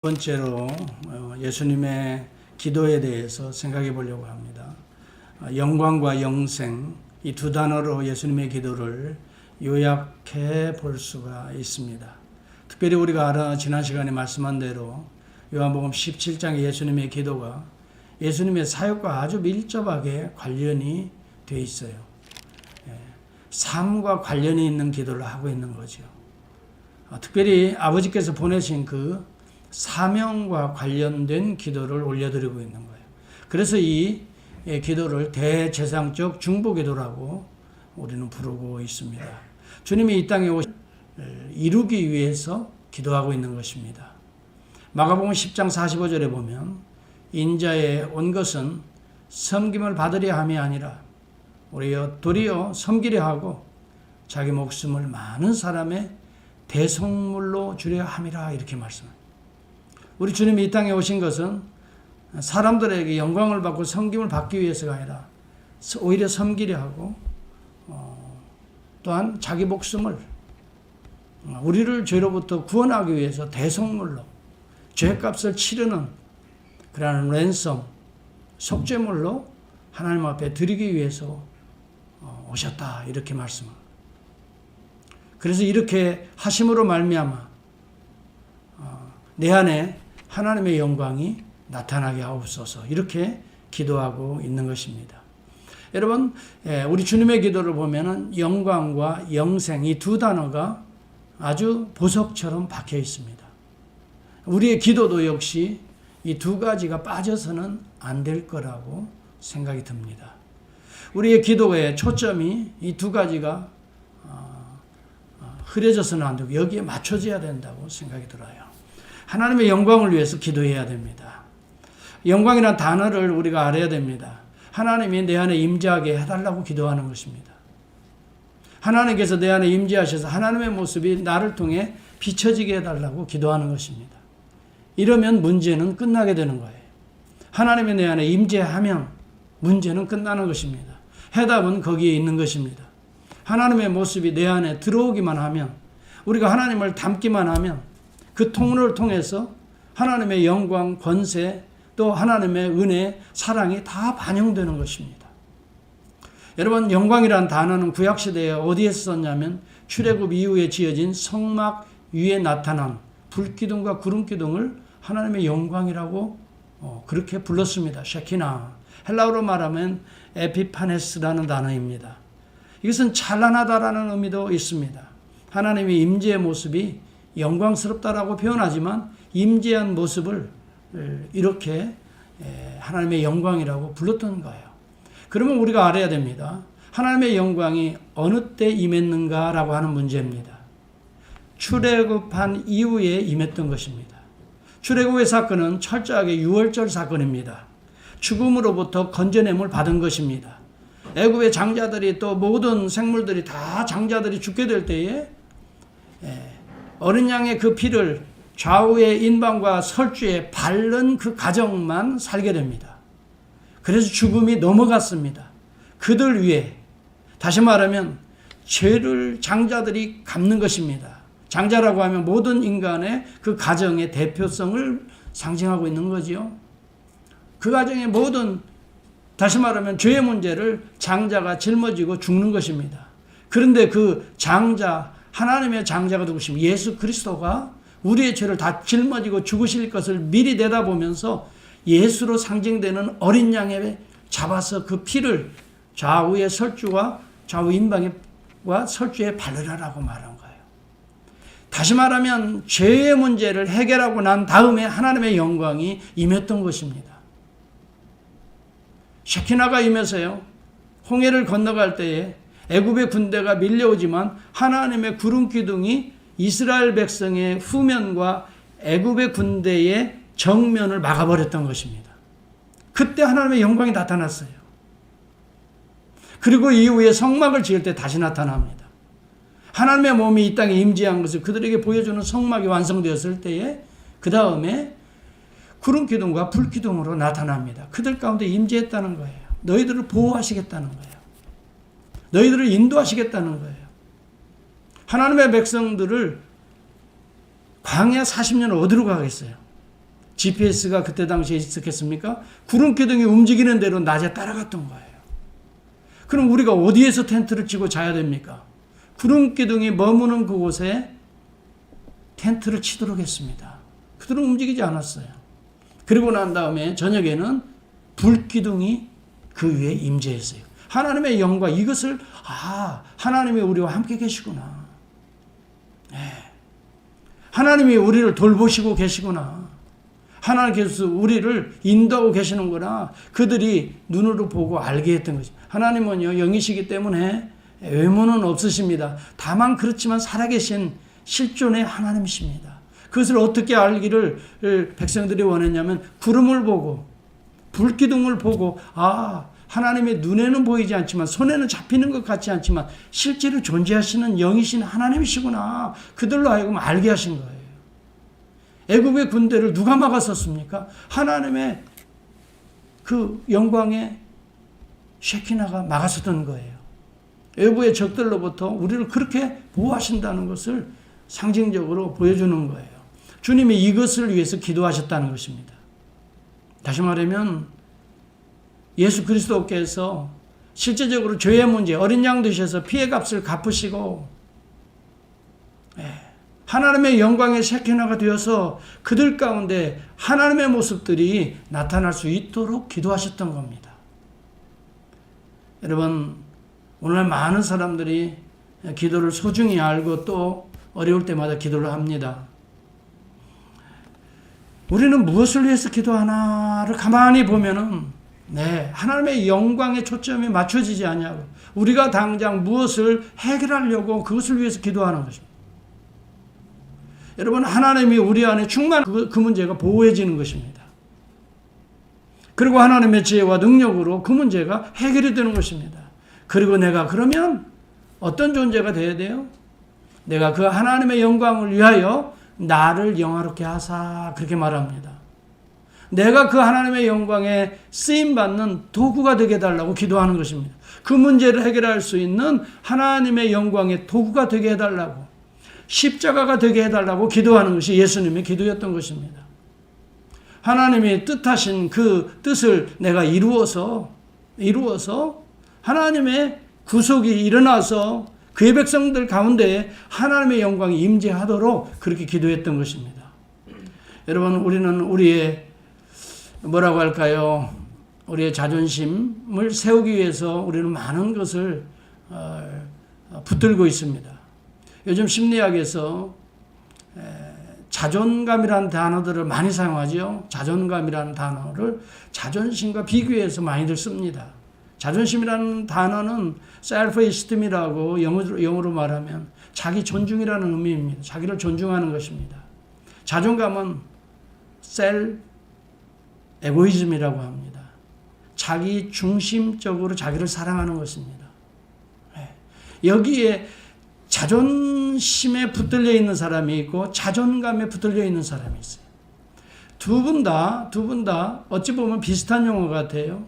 두 번째로 예수님의 기도에 대해서 생각해 보려고 합니다. 영광과 영생, 이 두 단어로 예수님의 기도를 요약해 볼 수가 있습니다. 특별히 우리가 지난 시간에 말씀한 대로 요한복음 17장의 예수님의 기도가 예수님의 사역과 아주 밀접하게 관련이 되어 있어요. 삶과 관련이 있는 기도를 하고 있는 거죠. 특별히 아버지께서 보내신 그 사명과 관련된 기도를 올려드리고 있는 거예요. 그래서 이 기도를 대제사장적 중보기도라고 우리는 부르고 있습니다. 주님이 이 땅에 이루기 위해서 기도하고 있는 것입니다. 마가복음 10장 45절에 보면 인자에 온 것은 섬김을 받으려 함이 아니라 도리어 섬기려 하고 자기 목숨을 많은 사람의 대속물로 주려 함이라 이렇게 말씀합니다. 우리 주님이 이 땅에 오신 것은 사람들에게 영광을 받고 섬김을 받기 위해서가 아니라 오히려 섬기려 하고 또한 자기 목숨을 우리를 죄로부터 구원하기 위해서 대속물로 죄값을 치르는 그러한 랜섬, 속죄물로 하나님 앞에 드리기 위해서 오셨다 이렇게 말씀합니다. 그래서 이렇게 하심으로 말미암아 내 안에 하나님의 영광이 나타나게 하옵소서 이렇게 기도하고 있는 것입니다. 여러분, 우리 주님의 기도를 보면은 영광과 영생 이 두 단어가 아주 보석처럼 박혀 있습니다. 우리의 기도도 역시 이 두 가지가 빠져서는 안 될 거라고 생각이 듭니다. 우리의 기도의 초점이 이 두 가지가 흐려져서는 안 되고 여기에 맞춰져야 된다고 생각이 들어요. 하나님의 영광을 위해서 기도해야 됩니다. 영광이라는 단어를 우리가 알아야 됩니다. 하나님이 내 안에 임재하게 해달라고 기도하는 것입니다. 하나님께서 내 안에 임재하셔서 하나님의 모습이 나를 통해 비춰지게 해달라고 기도하는 것입니다. 이러면 문제는 끝나게 되는 거예요. 하나님이 내 안에 임재하면 문제는 끝나는 것입니다. 해답은 거기에 있는 것입니다. 하나님의 모습이 내 안에 들어오기만 하면 우리가 하나님을 닮기만 하면 그 통로를 통해서 하나님의 영광, 권세, 또 하나님의 은혜, 사랑이 다 반영되는 것입니다. 여러분, 영광이라는 단어는 구약시대에 어디에서 썼냐면 출애굽 이후에 지어진 성막 위에 나타난 불기둥과 구름기둥을 하나님의 영광이라고 그렇게 불렀습니다. 셰키나. 헬라어로 말하면 에피파네스라는 단어입니다. 이것은 찬란하다라는 의미도 있습니다. 하나님의 임재의 모습이 영광스럽다라고 표현하지만 임재한 모습을 이렇게 하나님의 영광이라고 불렀던 거예요. 그러면 우리가 알아야 됩니다. 하나님의 영광이 어느 때 임했는가라고 하는 문제입니다. 출애굽한 이후에 임했던 것입니다. 출애굽의 사건은 철저하게 유월절 사건입니다. 죽음으로부터 건져냄을 받은 것입니다. 애굽의 장자들이 또 모든 생물들이 다 장자들이 죽게 될 때에 어린 양의 그 피를 좌우의 인방과 설주에 바른 그 가정만 살게 됩니다. 그래서 죽음이 넘어갔습니다. 그들 위에 다시 말하면 죄를 장자들이 갚는 것입니다. 장자라고 하면 모든 인간의 그 가정의 대표성을 상징하고 있는 거지요. 그 가정의 모든 다시 말하면 죄의 문제를 장자가 짊어지고 죽는 것입니다. 그런데 그 장자 하나님의 장자가 누구십니까? 예수 그리스도가 우리의 죄를 다 짊어지고 죽으실 것을 미리 내다보면서 예수로 상징되는 어린 양에 잡아서 그 피를 좌우의 설주와 좌우 인방과 설주에 바르라라고 말한 거예요. 다시 말하면 죄의 문제를 해결하고 난 다음에 하나님의 영광이 임했던 것입니다. 셰키나가 임해서요. 홍해를 건너갈 때에 애굽의 군대가 밀려오지만 하나님의 구름 기둥이 이스라엘 백성의 후면과 애굽의 군대의 정면을 막아버렸던 것입니다. 그때 하나님의 영광이 나타났어요. 그리고 이후에 성막을 지을 때 다시 나타납니다. 하나님의 몸이 이 땅에 임재한 것을 그들에게 보여주는 성막이 완성되었을 때에 그 다음에 구름 기둥과 불 기둥으로 나타납니다. 그들 가운데 임재했다는 거예요. 너희들을 보호하시겠다는 거예요. 너희들을 인도하시겠다는 거예요. 하나님의 백성들을 광야 40년을 어디로 가겠어요? GPS가 그때 당시에 있었겠습니까? 구름 기둥이 움직이는 대로 낮에 따라갔던 거예요. 그럼 우리가 어디에서 텐트를 치고 자야 됩니까? 구름 기둥이 머무는 그곳에 텐트를 치도록 했습니다. 그대로 움직이지 않았어요. 그리고 난 다음에 저녁에는 불 기둥이 그 위에 임재했어요. 하나님의 영광, 이것을 하나님이 우리와 함께 계시구나. 네. 하나님이 우리를 돌보시고 계시구나. 하나님께서 우리를 인도하고 계시는구나. 그들이 눈으로 보고 알게 했던 것입니다. 하나님은요, 영이시기 때문에 외모는 없으십니다. 다만 그렇지만 살아계신 실존의 하나님이십니다. 그것을 어떻게 알기를 백성들이 원했냐면 구름을 보고 불기둥을 보고 하나님의 눈에는 보이지 않지만 손에는 잡히는 것 같지 않지만 실제로 존재하시는 영이신 하나님이시구나. 그들로 하여금 알게 하신 거예요. 애굽의 군대를 누가 막았었습니까? 하나님의 그 영광의 쉐키나가 막았었던 거예요. 외부의 적들로부터 우리를 그렇게 보호하신다는 것을 상징적으로 보여주는 거예요. 주님이 이것을 위해서 기도하셨다는 것입니다. 다시 말하면 예수 그리스도께서 실제적으로 죄의 문제, 어린 양 되셔서 피해 값을 갚으시고 하나님의 영광의 쉐키나가 되어서 그들 가운데 하나님의 모습들이 나타날 수 있도록 기도하셨던 겁니다. 여러분, 오늘 많은 사람들이 기도를 소중히 알고 또 어려울 때마다 기도를 합니다. 우리는 무엇을 위해서 기도하나를 가만히 보면은 하나님의 영광의 초점이 맞춰지지 않냐고. 우리가 당장 무엇을 해결하려고 그것을 위해서 기도하는 것입니다. 여러분, 하나님이 우리 안에 충만한 그 문제가 보호해지는 것입니다. 그리고 하나님의 지혜와 능력으로 그 문제가 해결이 되는 것입니다. 그리고 내가 그러면 어떤 존재가 되어야 돼요? 내가 그 하나님의 영광을 위하여 나를 영화롭게 하사, 그렇게 말합니다. 내가 그 하나님의 영광에 쓰임받는 도구가 되게 해달라고 기도하는 것입니다. 그 문제를 해결할 수 있는 하나님의 영광의 도구가 되게 해달라고, 십자가가 되게 해달라고 기도하는 것이 예수님의 기도였던 것입니다. 하나님이 뜻하신 그 뜻을 내가 이루어서 하나님의 구속이 일어나서 그의 백성들 가운데 하나님의 영광이 임재하도록 그렇게 기도했던 것입니다. 여러분, 우리는 우리의 뭐라고 할까요? 우리의 자존심을 세우기 위해서 우리는 많은 것을 붙들고 있습니다. 요즘 심리학에서 자존감이라는 단어들을 많이 사용하죠. 자존감이라는 단어를 자존심과 비교해서 많이들 씁니다. 자존심이라는 단어는 self-esteem이라고 영어로 말하면 자기 존중이라는 의미입니다. 자기를 존중하는 것입니다. 자존감은 self-egoism이라고 합니다. 자기 중심적으로 자기를 사랑하는 것입니다. 여기에 자존심에 붙들려 있는 사람이 있고 자존감에 붙들려 있는 사람이 있어요. 두 분 다 어찌 보면 비슷한 용어 같아요.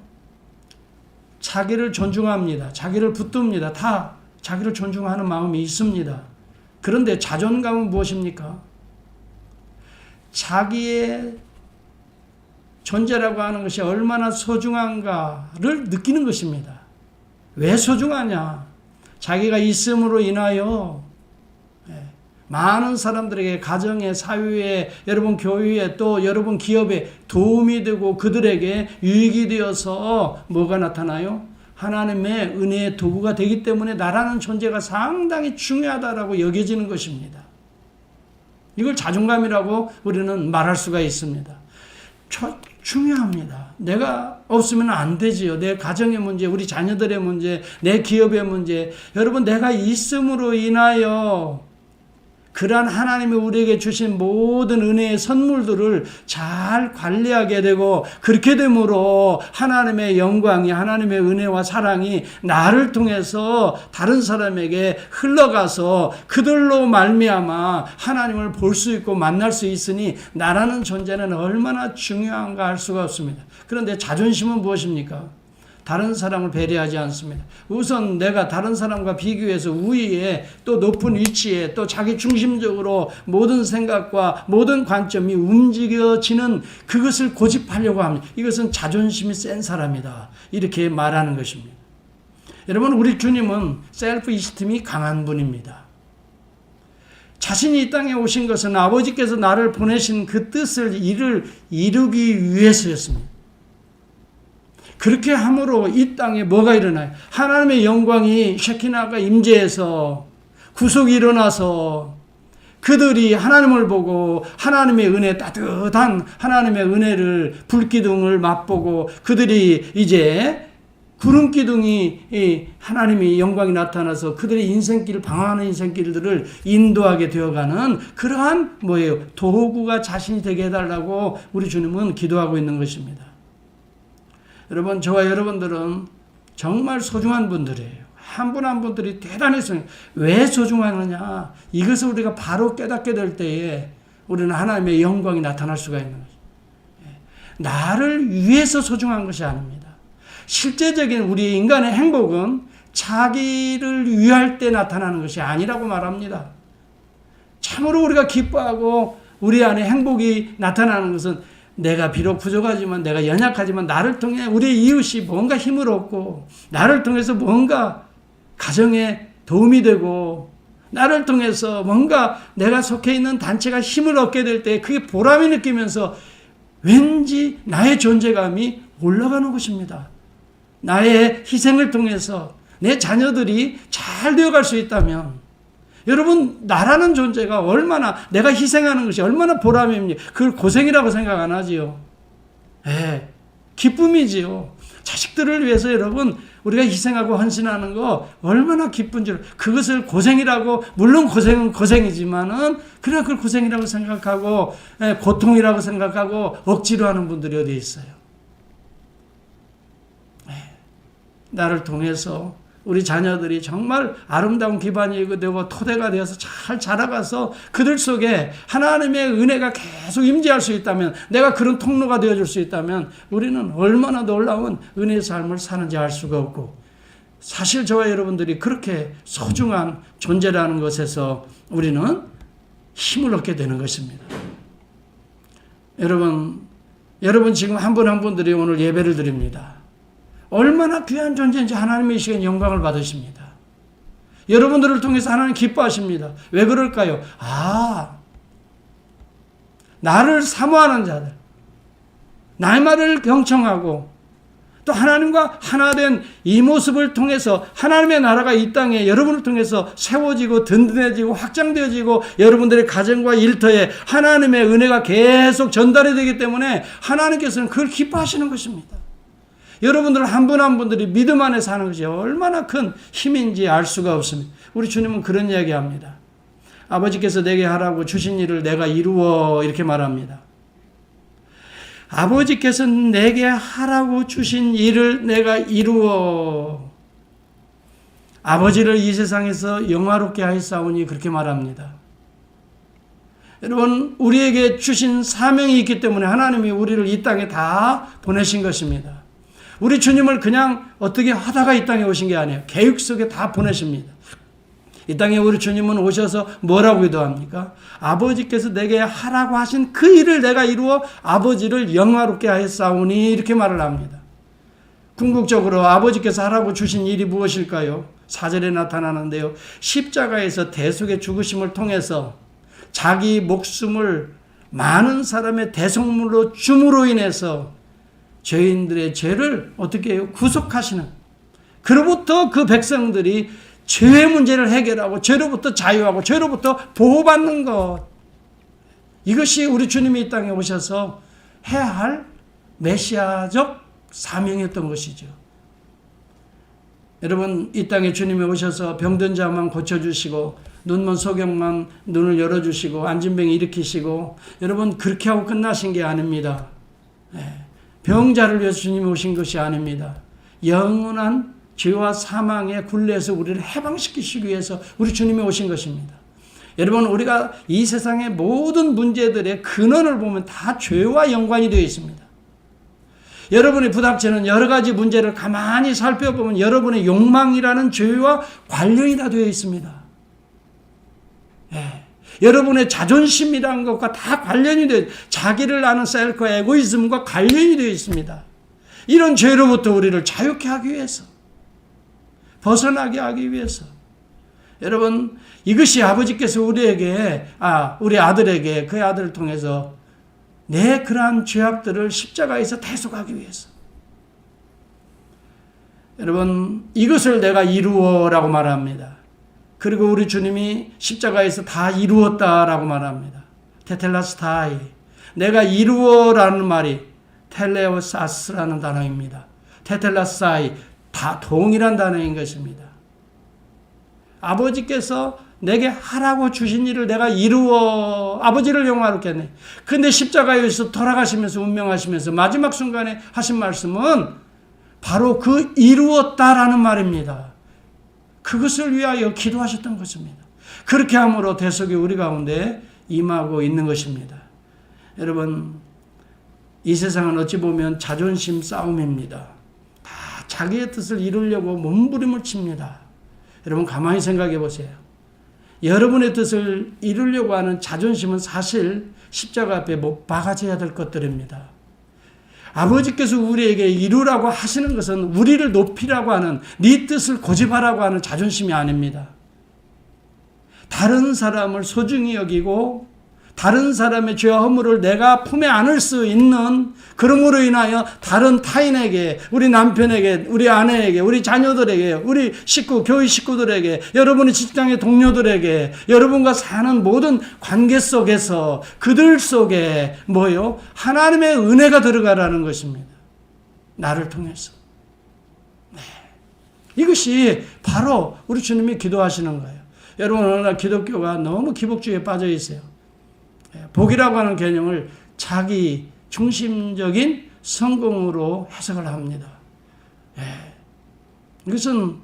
자기를 존중합니다. 자기를 붙듭니다. 다 자기를 존중하는 마음이 있습니다. 그런데 자존감은 무엇입니까? 자기의 존재라고 하는 것이 얼마나 소중한가를 느끼는 것입니다. 왜 소중하냐? 자기가 있음으로 인하여 많은 사람들에게 가정에, 사회에, 여러분 교회에, 또 여러분 기업에 도움이 되고 그들에게 유익이 되어서 뭐가 나타나요? 하나님의 은혜의 도구가 되기 때문에 나라는 존재가 상당히 중요하다라고 여겨지는 것입니다. 이걸 자존감이라고 우리는 말할 수가 있습니다. 중요합니다. 내가 없으면 안 되지요. 내 가정의 문제, 우리 자녀들의 문제, 내 기업의 문제. 여러분, 내가 있음으로 인하여 그러한 하나님이 우리에게 주신 모든 은혜의 선물들을 잘 관리하게 되고, 그렇게 되므로 하나님의 영광이, 하나님의 은혜와 사랑이 나를 통해서 다른 사람에게 흘러가서 그들로 말미암아 하나님을 볼 수 있고 만날 수 있으니 나라는 존재는 얼마나 중요한가 할 수가 없습니다. 그런데 자존심은 무엇입니까? 다른 사람을 배려하지 않습니다. 우선 내가 다른 사람과 비교해서 우위에 또 높은 위치에 또 자기 중심적으로 모든 생각과 모든 관점이 움직여지는 그것을 고집하려고 합니다. 이것은 자존심이 센 사람이다. 이렇게 말하는 것입니다. 여러분, 우리 주님은 셀프 이스템이 강한 분입니다. 자신이 이 땅에 오신 것은 아버지께서 나를 보내신 그 뜻을 이루기 위해서였습니다. 그렇게 함으로 이 땅에 뭐가 일어나요? 하나님의 영광이 셰키나가 임재해서 구속이 일어나서 그들이 하나님을 보고 하나님의 은혜, 따뜻한 하나님의 은혜를 불기둥을 맛보고 그들이 이제 구름기둥이 하나님의 영광이 나타나서 그들의 인생길, 방황하는 인생길들을 인도하게 되어가는 그러한 뭐예요? 도구가 자신이 되게 해달라고 우리 주님은 기도하고 있는 것입니다. 여러분, 저와 여러분들은 정말 소중한 분들이에요. 한 분 한 분들이 대단히 소중해요. 왜 소중하느냐? 이것을 우리가 바로 깨닫게 될 때에 우리는 하나님의 영광이 나타날 수가 있는 거죠. 나를 위해서 소중한 것이 아닙니다. 실제적인 우리 인간의 행복은 자기를 위할 때 나타나는 것이 아니라고 말합니다. 참으로 우리가 기뻐하고 우리 안에 행복이 나타나는 것은 내가 비록 부족하지만 내가 연약하지만 나를 통해 우리 이웃이 뭔가 힘을 얻고 나를 통해서 뭔가 가정에 도움이 되고 나를 통해서 뭔가 내가 속해 있는 단체가 힘을 얻게 될 때 그게 보람이 느끼면서 왠지 나의 존재감이 올라가는 것입니다. 나의 희생을 통해서 내 자녀들이 잘 되어갈 수 있다면 여러분, 나라는 존재가 얼마나 내가 희생하는 것이 얼마나 보람입니까? 그걸 고생이라고 생각 안 하지요. 기쁨이지요. 자식들을 위해서 여러분 우리가 희생하고 헌신하는 거 얼마나 기쁜지, 그것을 고생이라고, 물론 고생은 고생이지만은 그냥 그걸 고생이라고 생각하고 고통이라고 생각하고 억지로 하는 분들이 어디 있어요. 나를 통해서 우리 자녀들이 정말 아름다운 기반이 되고 토대가 되어서 잘 자라가서 그들 속에 하나님의 은혜가 계속 임재할 수 있다면, 내가 그런 통로가 되어줄 수 있다면 우리는 얼마나 놀라운 은혜의 삶을 사는지 알 수가 없고, 사실 저와 여러분들이 그렇게 소중한 존재라는 것에서 우리는 힘을 얻게 되는 것입니다. 여러분 지금 한 분 한 분들이 오늘 예배를 드립니다. 얼마나 귀한 존재인지 하나님의 이 시간 영광을 받으십니다. 여러분들을 통해서 하나님 기뻐하십니다. 왜 그럴까요? 나를 사모하는 자들, 나의 말을 경청하고 또 하나님과 하나 된 이 모습을 통해서 하나님의 나라가 이 땅에 여러분을 통해서 세워지고 든든해지고 확장되어지고 여러분들의 가정과 일터에 하나님의 은혜가 계속 전달이 되기 때문에 하나님께서는 그걸 기뻐하시는 것입니다. 여러분들 한 분 한 분들이 믿음 안에 사는 것이 얼마나 큰 힘인지 알 수가 없습니다. 우리 주님은 그런 이야기합니다. 아버지께서 내게 하라고 주신 일을 내가 이루어, 이렇게 말합니다. 아버지께서 내게 하라고 주신 일을 내가 이루어 아버지를 이 세상에서 영화롭게 하였사오니, 그렇게 말합니다. 여러분, 우리에게 주신 사명이 있기 때문에 하나님이 우리를 이 땅에 다 보내신 것입니다. 우리 주님을 그냥 어떻게 하다가 이 땅에 오신 게 아니에요. 계획 속에 다 보내십니다. 이 땅에 우리 주님은 오셔서 뭐라고 기도합니까? 아버지께서 내게 하라고 하신 그 일을 내가 이루어 아버지를 영화롭게 하였사오니, 이렇게 말을 합니다. 궁극적으로 아버지께서 하라고 주신 일이 무엇일까요? 4절에 나타나는데요. 십자가에서 대속의 죽으심을 통해서 자기 목숨을 많은 사람의 대속물로 줌으로 인해서 죄인들의 죄를 어떻게 해요? 구속하시는, 그로부터 그 백성들이 죄의 문제를 해결하고 죄로부터 자유하고 죄로부터 보호받는 것, 이것이 우리 주님이 이 땅에 오셔서 해야 할 메시아적 사명이었던 것이죠. 여러분, 이 땅에 주님이 오셔서 병든 자만 고쳐주시고 눈먼 소경만 눈을 열어주시고 안진병 일으키시고, 여러분 그렇게 하고 끝나신 게 아닙니다. 병자를 위해서 주님이 오신 것이 아닙니다. 영원한 죄와 사망의 굴레에서 우리를 해방시키시기 위해서 우리 주님이 오신 것입니다. 여러분, 우리가 이 세상의 모든 문제들의 근원을 보면 다 죄와 연관이 되어 있습니다. 여러분이 부닥치는 여러 가지 문제를 가만히 살펴보면 여러분의 욕망이라는 죄와 관련이 다 되어 있습니다. 예. 여러분의 자존심이라는 것과 다 관련이 되어 있습니다. 자기를 아는 셀프 에고이즘과 관련이 되어 있습니다. 이런 죄로부터 우리를 자유케 하기 위해서, 벗어나게 하기 위해서, 여러분, 이것이 아버지께서 우리 아들에게, 그 아들을 통해서 내 그러한 죄악들을 십자가에서 대속하기 위해서. 여러분, 이것을 내가 이루어라고 말합니다. 그리고 우리 주님이 십자가에서 다 이루었다라고 말합니다. 테텔라스타이. 내가 이루어라는 말이 텔레오사스라는 단어입니다. 테텔라스타이. 다 동일한 단어인 것입니다. 아버지께서 내게 하라고 주신 일을 내가 이루어 아버지를 영화롭게 했네. 근데 십자가에서 돌아가시면서 운명하시면서 마지막 순간에 하신 말씀은 바로 그 이루었다라는 말입니다. 그것을 위하여 기도하셨던 것입니다. 그렇게 함으로 대속이 우리 가운데 임하고 있는 것입니다. 여러분, 이 세상은 어찌 보면 자존심 싸움입니다. 다 자기의 뜻을 이루려고 몸부림을 칩니다. 여러분 가만히 생각해 보세요. 여러분의 뜻을 이루려고 하는 자존심은 사실 십자가 앞에 못 박아져야 될 것들입니다. 아버지께서 우리에게 이루라고 하시는 것은 우리를 높이라고 하는, 네 뜻을 고집하라고 하는 자존심이 아닙니다. 다른 사람을 소중히 여기고 다른 사람의 죄와 허물을 내가 품에 안을 수 있는, 그러므로 인하여 다른 타인에게, 우리 남편에게, 우리 아내에게, 우리 자녀들에게, 우리 교회 식구들에게, 여러분의 직장의 동료들에게, 여러분과 사는 모든 관계 속에서 그들 속에 하나님의 은혜가 들어가라는 것입니다. 나를 통해서. 네. 이것이 바로 우리 주님이 기도하시는 거예요. 여러분, 오늘날 기독교가 너무 기복주의에 빠져 있어요. 복이라고 하는 개념을 자기 중심적인 성공으로 해석을 합니다. 이것은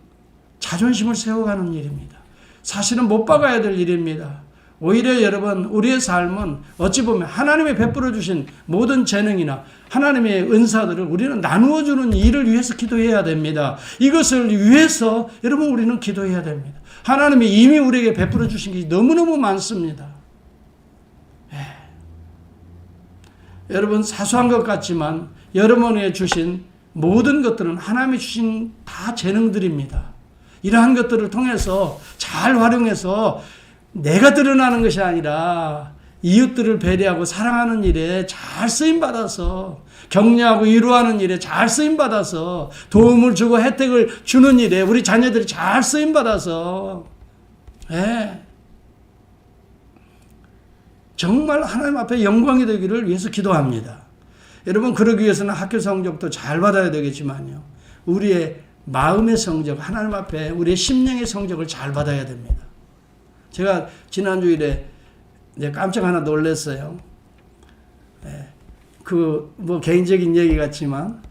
자존심을 세워가는 일입니다. 사실은 못 박아야 될 일입니다. 오히려 여러분, 우리의 삶은 어찌 보면 하나님이 베풀어 주신 모든 재능이나 하나님의 은사들을 우리는 나누어 주는 일을 위해서 기도해야 됩니다. 이것을 위해서 여러분 우리는 기도해야 됩니다. 하나님이 이미 우리에게 베풀어 주신 게 너무너무 많습니다. 여러분, 사소한 것 같지만 여러분에게 주신 모든 것들은 하나님이 주신 다 재능들입니다. 이러한 것들을 통해서 잘 활용해서 내가 드러나는 것이 아니라 이웃들을 배려하고 사랑하는 일에 잘 쓰임받아서, 격려하고 위로하는 일에 잘 쓰임받아서, 도움을 주고 혜택을 주는 일에 우리 자녀들이 잘 쓰임받아서, 정말 하나님 앞에 영광이 되기를 위해서 기도합니다. 여러분, 그러기 위해서는 학교 성적도 잘 받아야 되겠지만요, 우리의 마음의 성적, 하나님 앞에 우리의 심령의 성적을 잘 받아야 됩니다. 제가 지난주일에 깜짝 하나 놀랐어요. 개인적인 얘기 같지만,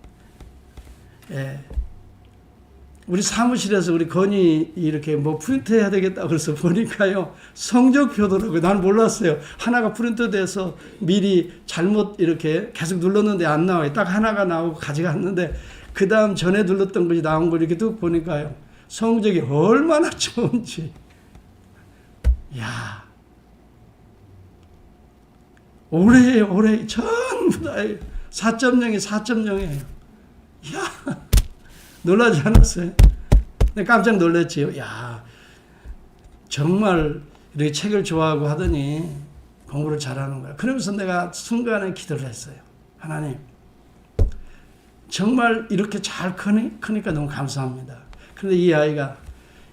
우리 사무실에서 우리 건이 이렇게 프린트 해야 되겠다 그래서 보니까요, 성적표더라고요. 난 몰랐어요. 하나가 프린트돼서 미리 잘못 이렇게 계속 눌렀는데 안 나와요. 딱 하나가 나오고 가져갔는데, 그 다음 전에 눌렀던 것이 나온 걸 이렇게 뚝 보니까요, 성적이 얼마나 좋은지. 야, 올해 전부 다 4.0이 4.0이에요. 야, 놀라지 않았어요? 깜짝 놀랐지요. 야, 정말 이렇게 책을 좋아하고 하더니 공부를 잘하는 거야. 그러면서 내가 순간에 기도를 했어요. 하나님, 정말 이렇게 잘 크니까 너무 감사합니다. 그런데 이 아이가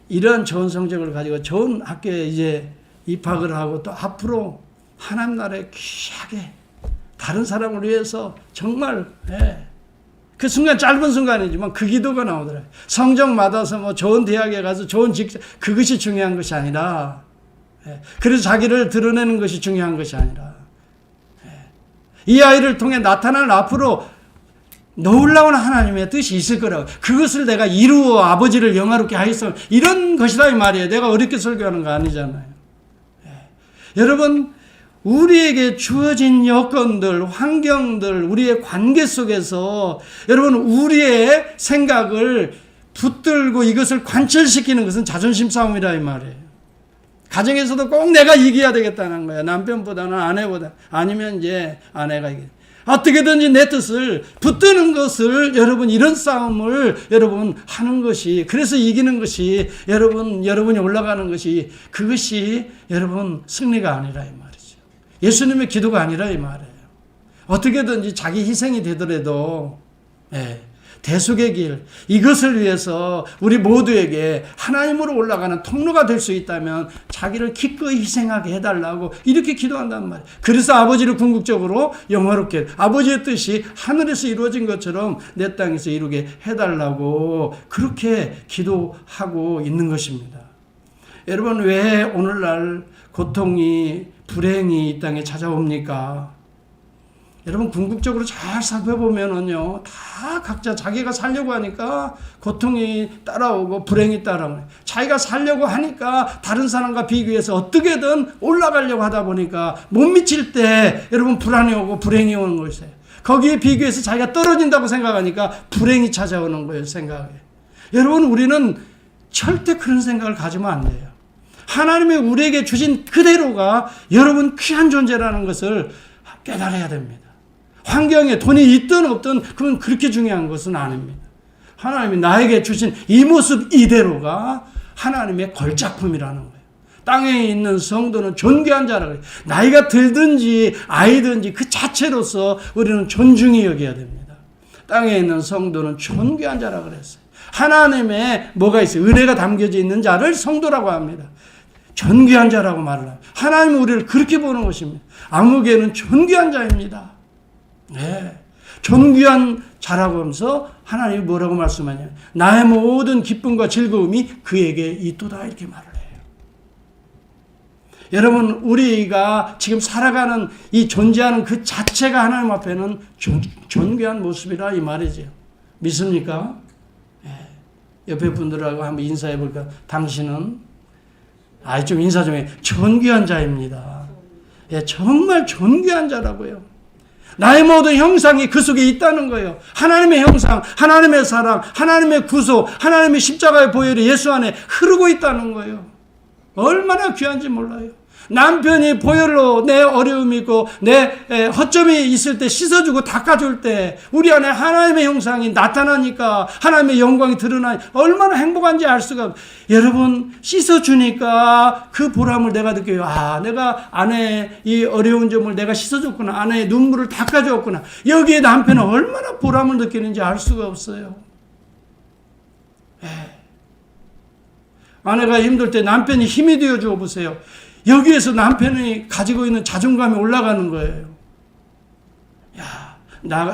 이런 좋은 성적을 가지고 좋은 학교에 이제 입학을 하고 또 앞으로 하나님 나라에 귀하게 다른 사람을 위해서 정말, 그 순간, 짧은 순간이지만 그 기도가 나오더라고요. 성적 받아서 좋은 대학에 가서 좋은 직장, 그것이 중요한 것이 아니라, 그래서 자기를 드러내는 것이 중요한 것이 아니라, 이 아이를 통해 나타날 앞으로 놀라운 하나님의 뜻이 있을 거라고. 그것을 내가 이루어 아버지를 영화롭게 하였어. 이런 것이다 이 말이에요. 내가 어렵게 설교하는 거 아니잖아요. 여러분, 우리에게 주어진 여건들, 환경들, 우리의 관계 속에서 여러분 우리의 생각을 붙들고 이것을 관철시키는 것은 자존심 싸움이라 이 말이에요. 가정에서도 꼭 내가 이겨야 되겠다는 거예요. 남편보다는 아내보다. 아니면 이제 아내가 이겨. 어떻게든지 내 뜻을 붙드는 것을 여러분 이런 싸움을 여러분 하는 것이 그래서 이기는 것이 여러분이 올라가는 것이 그것이 여러분 승리가 아니라 이 말이죠. 예수님의 기도가 아니라 이 말이에요. 어떻게든지 자기 희생이 되더라도 대속의 길 이것을 위해서 우리 모두에게 하나님으로 올라가는 통로가 될 수 있다면 자기를 기꺼이 희생하게 해달라고 이렇게 기도한단 말이에요. 그래서 아버지를 궁극적으로 영화롭게 아버지의 뜻이 하늘에서 이루어진 것처럼 내 땅에서 이루게 해달라고 그렇게 기도하고 있는 것입니다. 여러분 왜 오늘날 고통이 불행이 이 땅에 찾아옵니까? 여러분 궁극적으로 잘 살펴보면은요 다 각자 자기가 살려고 하니까 고통이 따라오고 불행이 따라오고 자기가 살려고 하니까 다른 사람과 비교해서 어떻게든 올라가려고 하다 보니까 못 미칠 때 여러분 불안이 오고 불행이 오는 것이에요. 거기에 비교해서 자기가 떨어진다고 생각하니까 불행이 찾아오는 거예요. 생각에. 여러분 우리는 절대 그런 생각을 가지면 안 돼요. 하나님이 우리에게 주신 그대로가 여러분 귀한 존재라는 것을 깨달아야 됩니다. 환경에 돈이 있든 없든 그건 그렇게 중요한 것은 아닙니다. 하나님이 나에게 주신 이 모습 이대로가 하나님의 걸작품이라는 거예요. 땅에 있는 성도는 존귀한 자라고 해요. 나이가 들든지 아이든지 그 자체로서 우리는 존중히 여겨야 됩니다. 땅에 있는 성도는 존귀한 자라고 그랬어요. 하나님의 뭐가 있어요? 은혜가 담겨져 있는 자를 성도라고 합니다. 존귀한 자라고 말을 합니다. 하나님은 우리를 그렇게 보는 것입니다. 아무개는 존귀한 자입니다. 네, 존귀한 자라고 하면서 하나님이 뭐라고 말씀하냐면 나의 모든 기쁨과 즐거움이 그에게 있도다 이렇게 말을 해요. 여러분 우리가 지금 살아가는 이 존재하는 그 자체가 하나님 앞에는 존귀한 모습이라 이 말이죠. 믿습니까? 네. 옆에 분들하고 한번 인사해 볼까? 당신은 좀 인사 좀 해. 존귀한 자입니다. 예, 정말 존귀한 자라고요. 나의 모든 형상이 그 속에 있다는 거예요. 하나님의 형상, 하나님의 사랑, 하나님의 구속, 하나님의 십자가의 보혈이 예수 안에 흐르고 있다는 거예요. 얼마나 귀한지 몰라요. 남편이 보혈로 내 어려움이 있고 내 허점이 있을 때 씻어주고 닦아줄 때 우리 안에 하나님의 형상이 나타나니까 하나님의 영광이 드러나니 얼마나 행복한지 알 수가 없어요. 여러분 씻어주니까 그 보람을 내가 느껴요. 내가 아내의 이 어려운 점을 내가 씻어줬구나. 아내의 눈물을 닦아줬구나. 여기에 남편은 얼마나 보람을 느끼는지 알 수가 없어요. 아내가 힘들 때 남편이 힘이 되어줘 보세요. 여기에서 남편이 가지고 있는 자존감이 올라가는 거예요.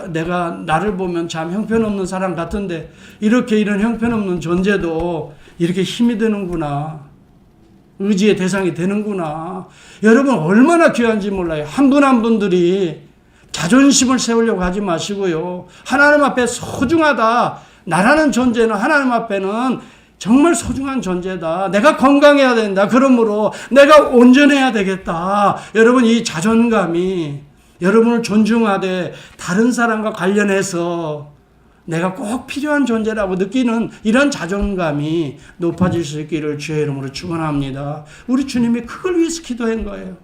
내가 나를 보면 참 형편없는 사람 같은데 이렇게 이런 형편없는 존재도 이렇게 힘이 되는구나. 의지의 대상이 되는구나. 여러분 얼마나 귀한지 몰라요. 한 분 한 분들이 자존심을 세우려고 하지 마시고요. 하나님 앞에 소중하다. 나라는 존재는 하나님 앞에는 정말 소중한 존재다. 내가 건강해야 된다. 그러므로 내가 온전해야 되겠다. 여러분 이 자존감이 여러분을 존중하되 다른 사람과 관련해서 내가 꼭 필요한 존재라고 느끼는 이런 자존감이 높아질 수 있기를 주의 이름으로 축원합니다. 우리 주님이 그걸 위해서 기도한 거예요.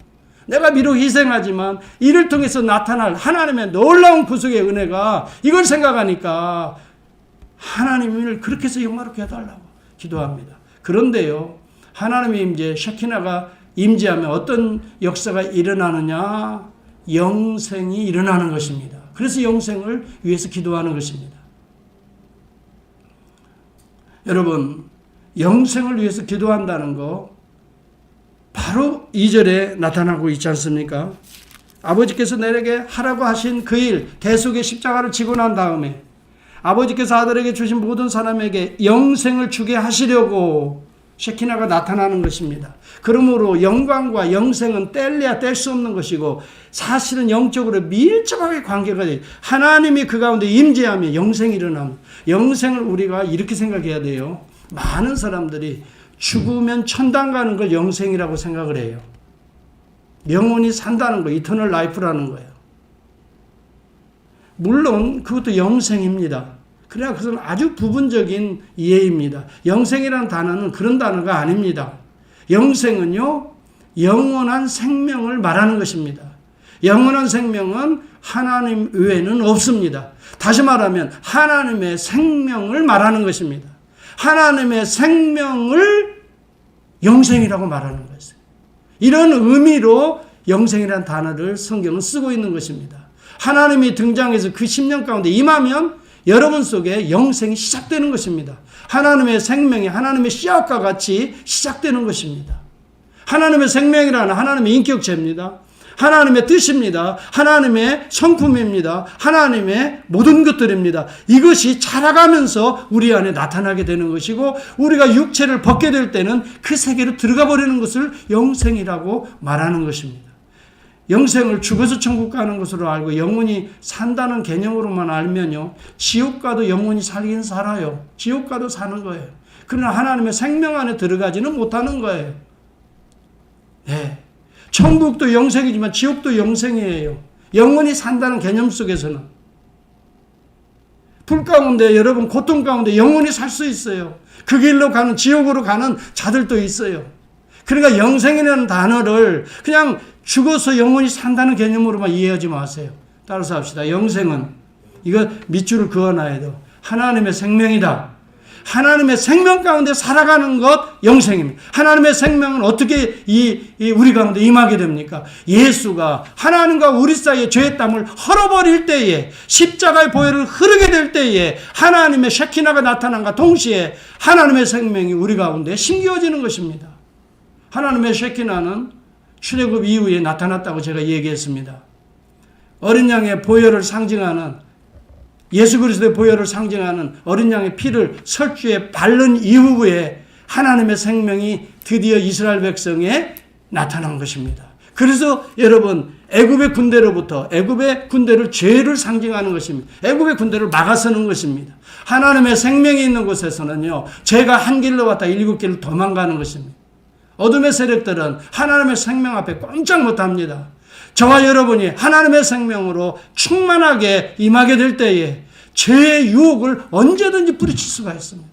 내가 비록 희생하지만 이를 통해서 나타날 하나님의 놀라운 구속의 은혜가 이걸 생각하니까 하나님을 그렇게 해서 영화롭게 해달라고 기도합니다. 그런데요, 하나님의 임재, 샤키나가 임재하면 어떤 역사가 일어나느냐? 영생이 일어나는 것입니다. 그래서 영생을 위해서 기도하는 것입니다. 여러분, 영생을 위해서 기도한다는 거 바로 2절에 나타나고 있지 않습니까? 아버지께서 내게 하라고 하신 그 일, 대속의 십자가를 지고 난 다음에 아버지께서 아들에게 주신 모든 사람에게 영생을 주게 하시려고 셰키나가 나타나는 것입니다. 그러므로 영광과 영생은 뗄래야 뗄 수 없는 것이고 사실은 영적으로 밀접하게 관계가 돼요. 하나님이 그 가운데 임재하면 영생이 일어납니다. 영생을 우리가 이렇게 생각해야 돼요. 많은 사람들이 죽으면 천당 가는 걸 영생이라고 생각을 해요. 영원히 산다는 거, 이터널 라이프라는 거예요. 물론 그것도 영생입니다. 그러나 그것은 아주 부분적인 이해입니다. 영생이라는 단어는 그런 단어가 아닙니다. 영생은요, 영원한 생명을 말하는 것입니다. 영원한 생명은 하나님 외에는 없습니다. 다시 말하면 하나님의 생명을 말하는 것입니다. 하나님의 생명을 영생이라고 말하는 것이에요. 이런 의미로 영생이라는 단어를 성경은 쓰고 있는 것입니다. 하나님이 등장해서 그 10년 가운데 임하면 여러분 속에 영생이 시작되는 것입니다. 하나님의 생명이 하나님의 씨앗과 같이 시작되는 것입니다. 하나님의 생명이라는 하나님의 인격체입니다. 하나님의 뜻입니다. 하나님의 성품입니다. 하나님의 모든 것들입니다. 이것이 자라가면서 우리 안에 나타나게 되는 것이고, 우리가 육체를 벗게 될 때는 그 세계로 들어가 버리는 것을 영생이라고 말하는 것입니다. 영생을 죽어서 천국 가는 것으로 알고 영원히 산다는 개념으로만 알면요, 지옥 가도 영원히 살긴 살아요. 지옥 가도 사는 거예요. 그러나 하나님의 생명 안에 들어가지는 못하는 거예요. 네. 천국도 영생이지만 지옥도 영생이에요. 영원히 산다는 개념 속에서는. 불 가운데, 여러분 고통 가운데 영원히 살 수 있어요. 그 길로 가는, 지옥으로 가는 자들도 있어요. 그러니까 영생이라는 단어를 그냥 죽어서 영원히 산다는 개념으로만 이해하지 마세요. 따라서 합시다. 영생은, 이거 밑줄을 그어놔야 돼요. 하나님의 생명이다. 하나님의 생명 가운데 살아가는 것 영생입니다. 하나님의 생명은 어떻게 우리 가운데 임하게 됩니까? 예수가 하나님과 우리 사이의 죄의 땀을 헐어버릴 때에, 십자가의 보혈을 흐르게 될 때에 하나님의 셰키나가 나타난과 동시에 하나님의 생명이 우리 가운데 심겨지는 것입니다. 하나님의 셰키나는 출애굽 이후에 나타났다고 제가 얘기했습니다. 어린 양의 보혈을 상징하는, 예수 그리스도의 보혈을 상징하는 어린 양의 피를 설주에 바른 이후에 하나님의 생명이 드디어 이스라엘 백성에 나타난 것입니다. 그래서 여러분, 애굽의 군대로부터, 애굽의 군대를 죄를 상징하는 것입니다. 애굽의 군대를 막아서는 것입니다. 하나님의 생명이 있는 곳에서는요, 죄가 한 길로 왔다 7길을 도망가는 것입니다. 어둠의 세력들은 하나님의 생명 앞에 꼼짝 못합니다. 저와 여러분이 하나님의 생명으로 충만하게 임하게 될 때에 죄의 유혹을 언제든지 뿌리칠 수가 있습니다.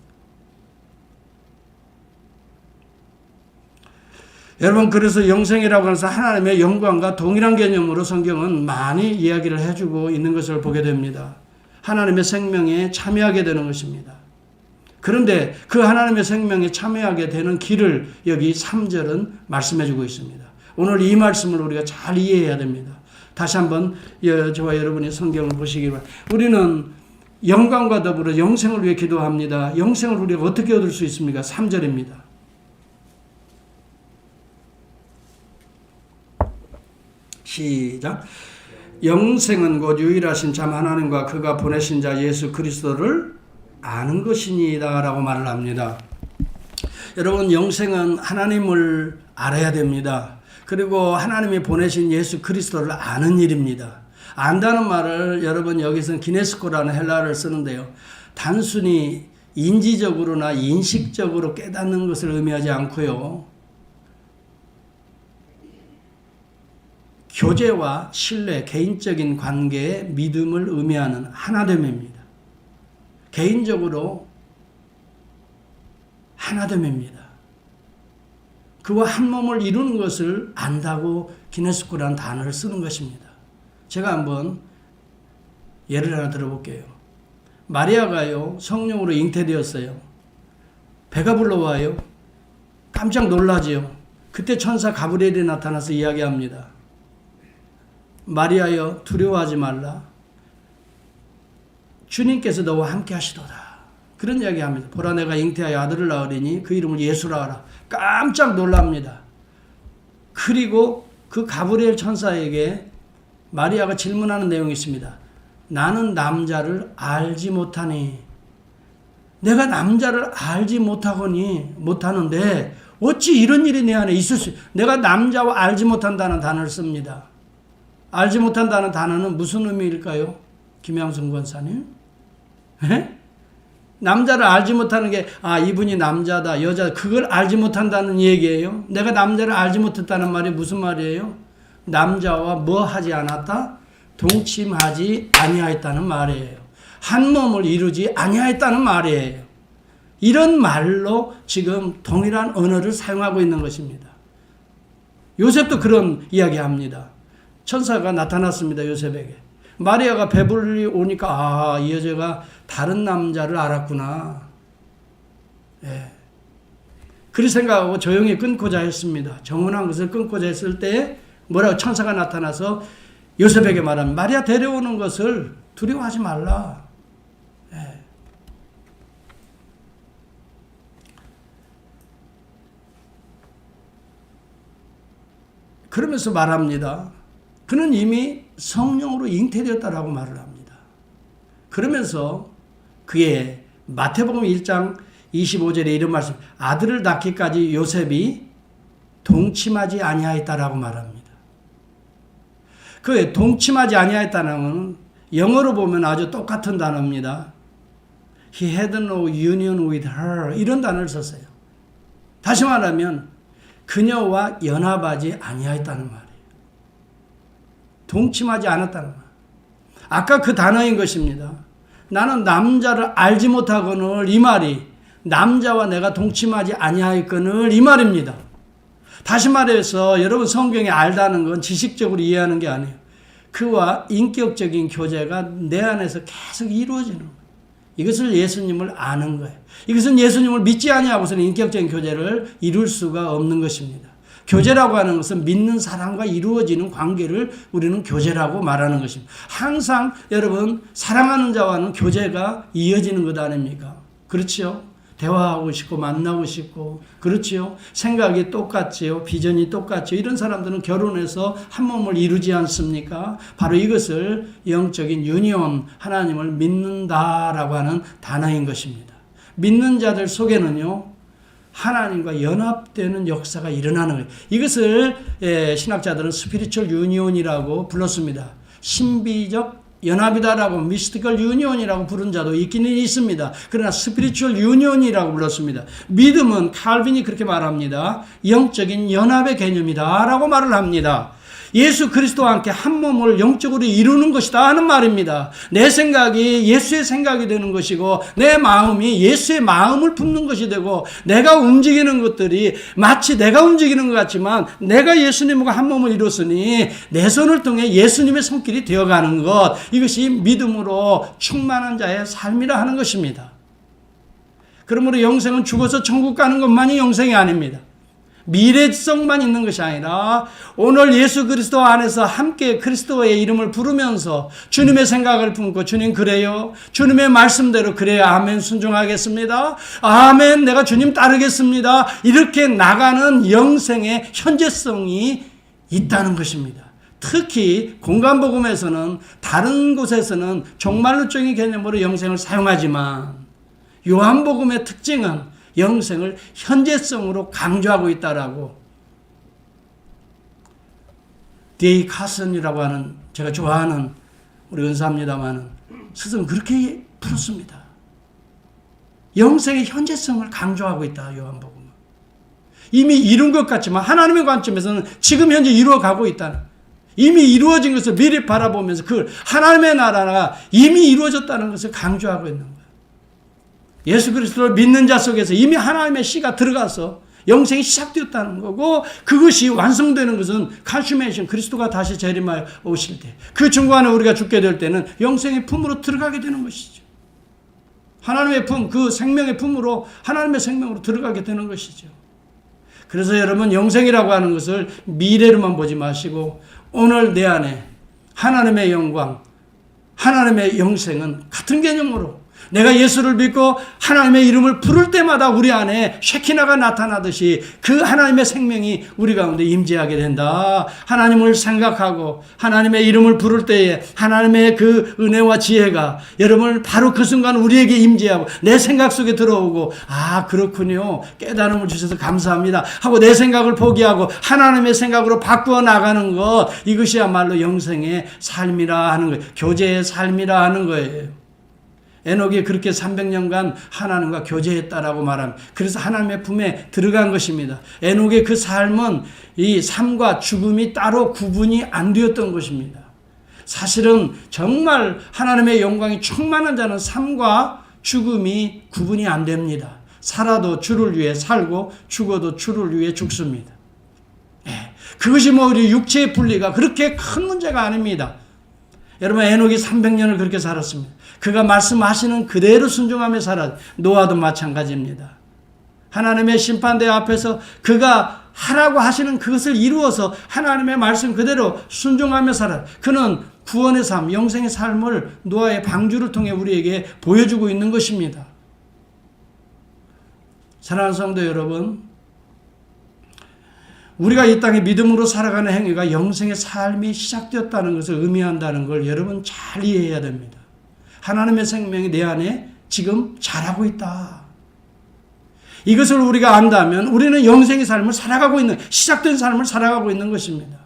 여러분, 그래서 영생이라고 해서 하나님의 영광과 동일한 개념으로 성경은 많이 이야기를 해주고 있는 것을 보게 됩니다. 하나님의 생명에 참여하게 되는 것입니다. 그런데 그 하나님의 생명에 참여하게 되는 길을 여기 3절은 말씀해주고 있습니다. 오늘 이 말씀을 우리가 잘 이해해야 됩니다. 다시 한번 저와 여러분이 성경을 보시기 바랍니다. 우리는 영광과 더불어 영생을 위해 기도합니다. 영생을 우리가 어떻게 얻을 수 있습니까? 3절입니다. 시작. 영생은 곧 유일하신 참 하나님과 그가 보내신 자 예수 그리스도를 아는 것이니이다 라고 말을 합니다. 여러분, 영생은 하나님을 알아야 됩니다. 그리고 하나님이 보내신 예수 그리스도를 아는 일입니다. 안다는 말을 여러분 여기서는 기네스코라는 헬라어를 쓰는데요. 단순히 인지적으로나 인식적으로 깨닫는 것을 의미하지 않고요. 교제와 신뢰, 개인적인 관계의 믿음을 의미하는 하나됨입니다. 개인적으로 하나됨입니다. 그와 한 몸을 이루는 것을 안다고 기네스코라는 단어를 쓰는 것입니다. 제가 한번 예를 하나 들어볼게요. 마리아가요, 성령으로 잉태되었어요. 배가 불러와요. 깜짝 놀라지요. 그때 천사 가브리엘이 나타나서 이야기합니다. 마리아여, 두려워하지 말라. 주님께서 너와 함께 하시도다. 그런 이야기합니다. 보라, 내가 잉태하여 아들을 낳으리니 그 이름을 예수라 하라. 깜짝 놀랍니다. 그리고 그 가브리엘 천사에게 마리아가 질문하는 내용이 있습니다. 나는 남자를 알지 못하니, 내가 남자를 알지 못하는데 어찌 이런 일이 내 안에 있을 수, 내가 남자와 알지 못한다는 단어를 씁니다. 알지 못한다는 단어는 무슨 의미일까요? 김양순 권사님? 에? 남자를 알지 못하는 게, 이분이 남자다, 여자다, 그걸 알지 못한다는 얘기예요. 내가 남자를 알지 못했다는 말이 무슨 말이에요? 남자와 뭐 하지 않았다? 동침하지 아니하였다는 말이에요. 한 몸을 이루지 아니하였다는 말이에요. 이런 말로 지금 동일한 언어를 사용하고 있는 것입니다. 요셉도 그런 이야기합니다. 천사가 나타났습니다. 요셉에게. 마리아가 배불리 오니까 이 여자가 다른 남자를 알았구나. 예. 그리 생각하고 조용히 끊고자 했습니다. 정혼한 것을 끊고자 했을 때 뭐라고 천사가 나타나서 요셉에게 말하면 마리아 데려오는 것을 두려워하지 말라. 예. 그러면서 말합니다. 그는 이미 성령으로 잉태되었다라고 말을 합니다. 그러면서 그의 마태복음 1장 25절에 이런 말씀, 아들을 낳기까지 요셉이 동침하지 아니하였다라고 말합니다. 그 동침하지 아니하였다는 것은 영어로 보면 아주 똑같은 단어입니다. He had no union with her 이런 단어를 썼어요. 다시 말하면 그녀와 연합하지 아니하였다는 말이에요. 동침하지 않았다는 말. 아까 그 단어인 것입니다. 나는 남자를 알지 못하거늘 이 말이 남자와 내가 동침하지 아니하였거늘 이 말입니다. 다시 말해서 여러분 성경에 알다는 건 지식적으로 이해하는 게 아니에요. 그와 인격적인 교제가 내 안에서 계속 이루어지는 거예요. 이것을 예수님을 아는 거예요. 이것은 예수님을 믿지 아니하고서는 인격적인 교제를 이룰 수가 없는 것입니다. 교제라고 하는 것은 믿는 사람과 이루어지는 관계를 우리는 교제라고 말하는 것입니다. 항상 여러분 사랑하는 자와는 교제가 이어지는 것 아닙니까? 그렇죠? 대화하고 싶고 만나고 싶고 그렇지요. 생각이 똑같지요. 비전이 똑같지요. 이런 사람들은 결혼해서 한 몸을 이루지 않습니까? 바로 이것을 영적인 유니온, 하나님을 믿는다라고 하는 단어인 것입니다. 믿는 자들 속에는요, 하나님과 연합되는 역사가 일어나는 거예요. 이것을 신학자들은 스피리추얼 유니온이라고 불렀습니다. 신비적 연합이다라고 미스티컬 유니온이라고 부른 자도 있기는 있습니다. 그러나 스피리추얼 유니온이라고 불렀습니다. 믿음은 칼빈이 그렇게 말합니다. 영적인 연합의 개념이다라고 말을 합니다. 예수 그리스도와 함께 한 몸을 영적으로 이루는 것이다 하는 말입니다. 내 생각이 예수의 생각이 되는 것이고 내 마음이 예수의 마음을 품는 것이 되고 내가 움직이는 것들이 마치 내가 움직이는 것 같지만 내가 예수님과 한 몸을 이뤘으니 내 손을 통해 예수님의 손길이 되어가는 것, 이것이 믿음으로 충만한 자의 삶이라 하는 것입니다. 그러므로 영생은 죽어서 천국 가는 것만이 영생이 아닙니다. 미래성만 있는 것이 아니라 오늘 예수 그리스도 안에서 함께 그리스도의 이름을 부르면서 주님의 생각을 품고 주님 그래요? 주님의 말씀대로 그래요? 아멘 순종하겠습니다. 아멘 내가 주님 따르겠습니다. 이렇게 나가는 영생의 현재성이 있다는 것입니다. 특히 공간복음에서는 다른 곳에서는 종말론적인 개념으로 영생을 사용하지만 요한복음의 특징은 영생을 현재성으로 강조하고 있다라고 데이 카슨이라고 하는 제가 좋아하는 우리 은사입니다만 스승은 그렇게 풀었습니다. 영생의 현재성을 강조하고 있다. 요한복음은 이미 이룬 것 같지만 하나님의 관점에서는 지금 현재 이루어가고 있다는, 이미 이루어진 것을 미리 바라보면서 그 하나님의 나라가 이미 이루어졌다는 것을 강조하고 있는 거예요. 예수 그리스도를 믿는 자 속에서 이미 하나님의 씨가 들어가서 영생이 시작되었다는 거고, 그것이 완성되는 것은 컨슈메이션, 그리스도가 다시 재림하여 오실 때, 그 중간에 우리가 죽게 될 때는 영생의 품으로 들어가게 되는 것이죠. 하나님의 품, 그 생명의 품으로 하나님의 생명으로 들어가게 되는 것이죠. 그래서 여러분 영생이라고 하는 것을 미래로만 보지 마시고 오늘 내 안에 하나님의 영광, 하나님의 영생은 같은 개념으로 내가 예수를 믿고 하나님의 이름을 부를 때마다 우리 안에 쉐키나가 나타나듯이 그 하나님의 생명이 우리 가운데 임재하게 된다. 하나님을 생각하고 하나님의 이름을 부를 때에 하나님의 그 은혜와 지혜가 여러분을 바로 그 순간 우리에게 임재하고 내 생각 속에 들어오고, 아 그렇군요, 깨달음을 주셔서 감사합니다 하고 내 생각을 포기하고 하나님의 생각으로 바꾸어 나가는 것, 이것이야말로 영생의 삶이라 하는 거예요. 교제의 삶이라 하는 거예요. 에녹이 그렇게 300년간 하나님과 교제했다라고 말합니다. 그래서 하나님의 품에 들어간 것입니다. 에녹의 그 삶은 이 삶과 죽음이 따로 구분이 안 되었던 것입니다. 사실은 정말 하나님의 영광이 충만한 자는 삶과 죽음이 구분이 안 됩니다. 살아도 주를 위해 살고 죽어도 주를 위해 죽습니다. 그것이 뭐 우리 육체의 분리가 그렇게 큰 문제가 아닙니다. 여러분, 에녹이 300년을 그렇게 살았습니다. 그가 말씀하시는 그대로 순종하며 살았. 노아도 마찬가지입니다. 하나님의 심판대 앞에서 그가 하라고 하시는 그것을 이루어서 하나님의 말씀 그대로 순종하며 살았. 그는 구원의 삶, 영생의 삶을 노아의 방주를 통해 우리에게 보여주고 있는 것입니다. 사랑하는 성도 여러분, 우리가 이 땅에 믿음으로 살아가는 행위가 영생의 삶이 시작되었다는 것을 의미한다는 걸 여러분 잘 이해해야 됩니다. 하나님의 생명이 내 안에 지금 자라고 있다. 이것을 우리가 안다면 우리는 영생의 삶을 살아가고 있는, 시작된 삶을 살아가고 있는 것입니다.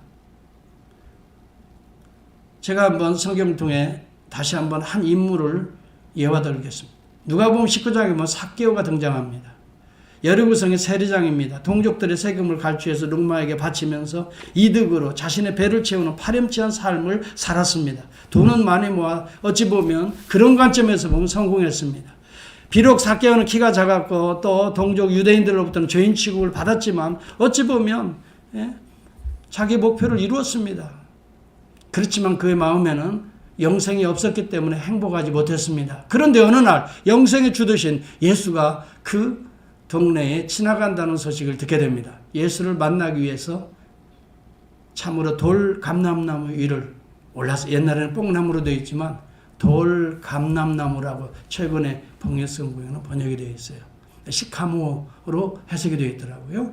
제가 한번 성경을 통해 다시 한번 한 인물을 예화 들겠습니다. 누가복음 19장에 보면 삭개오가 등장합니다. 여리고성의 세리장입니다. 동족들의 세금을 갈취해서 룩마에게 바치면서 이득으로 자신의 배를 채우는 파렴치한 삶을 살았습니다. 돈은 많이 모아 어찌 보면 그런 관점에서 보면 성공했습니다. 비록 삭개오는 키가 작았고 또 동족 유대인들로부터는 죄인 취급을 받았지만 어찌 보면 자기 목표를 이루었습니다. 그렇지만 그의 마음에는 영생이 없었기 때문에 행복하지 못했습니다. 그런데 어느 날 영생의 주 되신 예수가 그 동네에 지나간다는 소식을 듣게 됩니다. 예수를 만나기 위해서 참으로 돌 감람나무 위를 올라서, 옛날에는 뽕나무로 되어 있지만 돌 감람나무라고 최근에 번역성구에는 번역이 되어 있어요. 시카모로 해석이 되어 있더라고요.